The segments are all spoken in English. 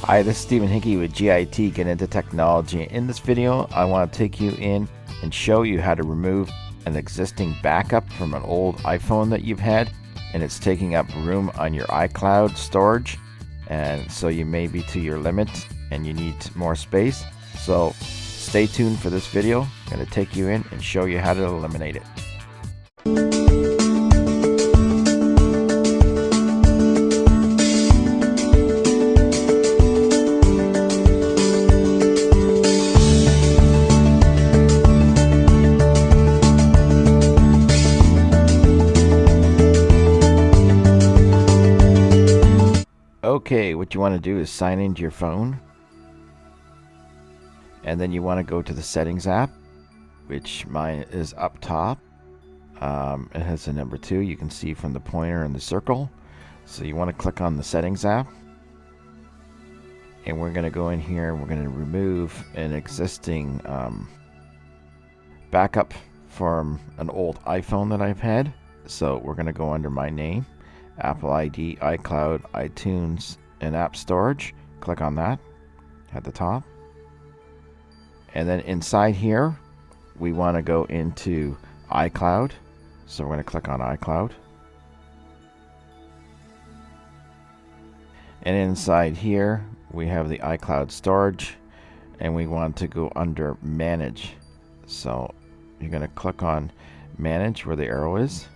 Hi, this is Stephen Hickey with GIT Get Into Technology. In this video, I want to take you in and show you how to remove an existing backup from an old iPhone that you've had, and it's taking up room on your iCloud storage, and so you may be to your limit and you need more space. So stay tuned for this video. I'm going to take you in and show you how to eliminate it. Okay, what you want to do is sign into your phone, and then you want to go to the settings app, which mine is up top. It has a number 2, you can see from the pointer and the circle. So you want to click on the settings app, and we're going to go in here and we're going to remove an existing backup from an old iPhone that I've had. So we're going to go under my name, Apple ID, iCloud, iTunes, and App Storage. Click on that at the top. And then inside here, we want to go into iCloud. So we're going to click on iCloud. And inside here, we have the iCloud storage, and we want to go under Manage. So you're going to click on Manage where the arrow is.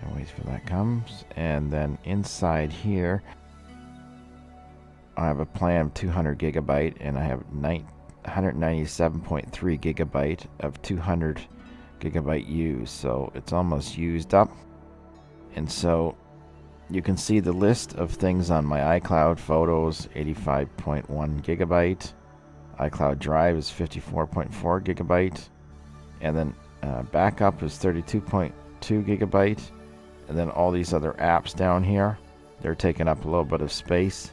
And wait for that comes. And then inside here, I have a plan of 200 gigabyte, and I have 197.3 gigabyte of 200 gigabyte used. So it's almost used up. And so you can see the list of things on my iCloud. Photos, 85.1 gigabyte. iCloud Drive is 54.4 gigabyte. And then backup is 32.2 gigabyte. And then all these other apps down here, they're taking up a little bit of space.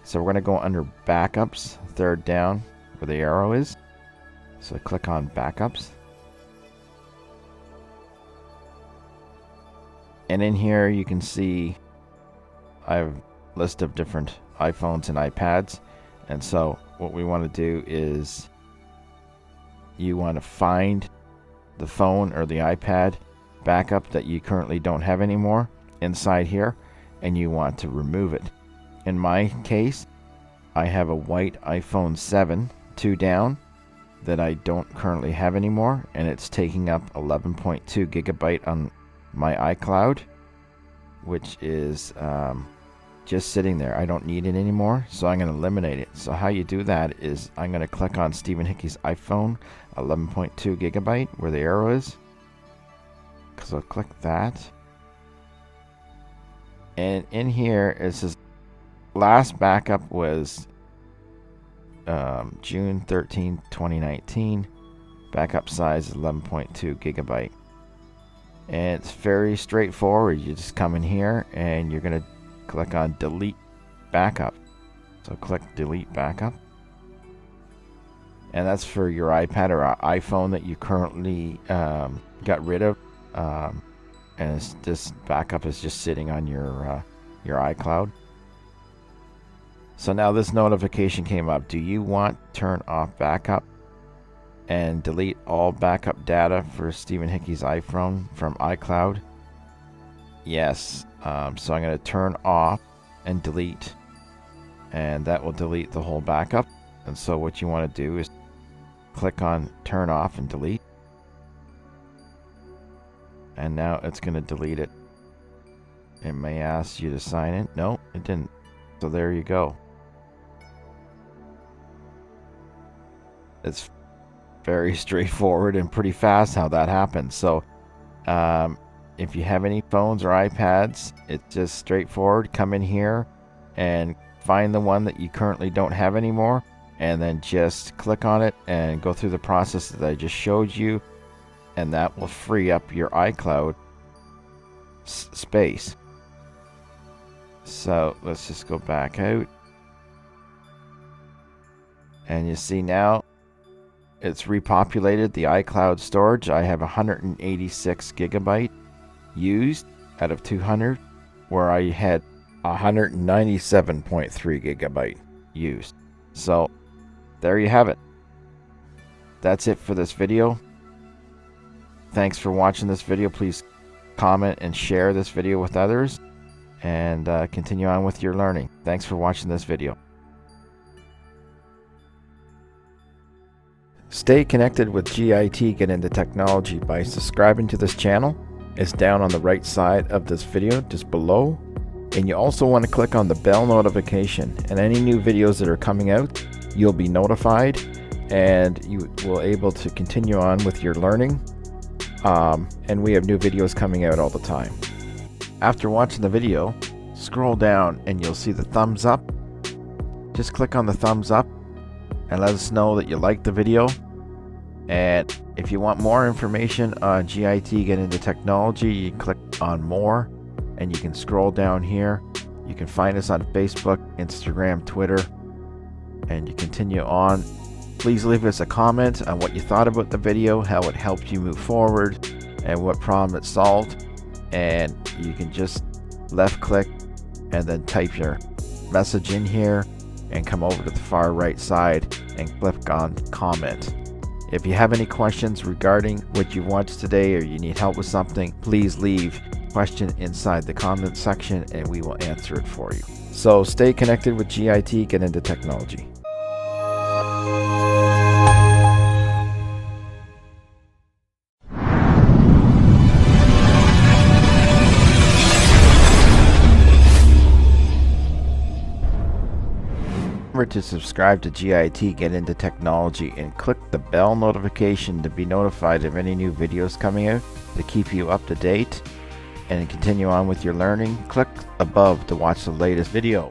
So we're going to go under Backups, third down where the arrow is. So click on Backups. And in here you can see I have a list of different iPhones and iPads. And so what we want to do is you want to find the phone or the iPad backup that you currently don't have anymore inside here, and you want to remove it. In my case, I have a white iPhone 7 2 down that I don't currently have anymore, and it's taking up 11.2 gigabyte on my iCloud, which is just sitting there. I don't need it anymore, so I'm going to eliminate it. So how you do that is I'm going to click on Stephen Hickey's iPhone, 11.2 gigabyte where the arrow is. So click that, and in here it says last backup was June 13, 2019. Backup size is 11.2 gigabyte, and it's very straightforward. You just come in here and you're going to click on delete backup. So click delete backup, and that's for your iPad or iPhone that you currently got rid of. And this backup is just sitting on your iCloud. So now this notification came up. Do you want to turn off backup and delete all backup data for Stephen Hickey's iPhone from iCloud? Yes. So I'm going to turn off and delete, and that will delete the whole backup. And so what you want to do is click on turn off and delete. And now it's going to delete it. It may ask you to sign in. No, it didn't. So there you go. It's very straightforward and pretty fast how that happens. So if you have any phones or iPads, it's just straightforward. Come in here and find the one that you currently don't have anymore, and then just click on it and go through the process that I just showed you. And that will free up your iCloud space. So let's just go back out. And you see now it's repopulated the iCloud storage. I have 186 gigabyte used, out of 200, where I had 197.3 gigabyte used. So there you have it. That's it for this video. Thanks for watching this video. Please comment and share this video with others, and continue on with your learning. Thanks for watching this video. Stay connected with GIT Get Into Technology by subscribing to this channel. It's down on the right side of this video, just below. And you also want to click on the bell notification, and any new videos that are coming out, you'll be notified, and you will able to continue on with your learning. And we have new videos coming out all the time. After watching the video, scroll down and you'll see the thumbs up. Just click on the thumbs up and let us know that you liked the video. And if you want more information on GIT Get Into Technology, you can click on more, and you can scroll down here. You can find us on Facebook, Instagram, Twitter, and you continue on. Please leave us a comment on what you thought about the video, how it helped you move forward, and what problem it solved. And you can just left click and then type your message in here and come over to the far right side and click on comment. If you have any questions regarding what you watched today, or you need help with something, please leave a question inside the comment section and we will answer it for you. So stay connected with GIT Get Into Technology. Remember to subscribe to GIT Get Into Technology and click the bell notification to be notified of any new videos coming out to keep you up to date and continue on with your learning. Click above to watch the latest video.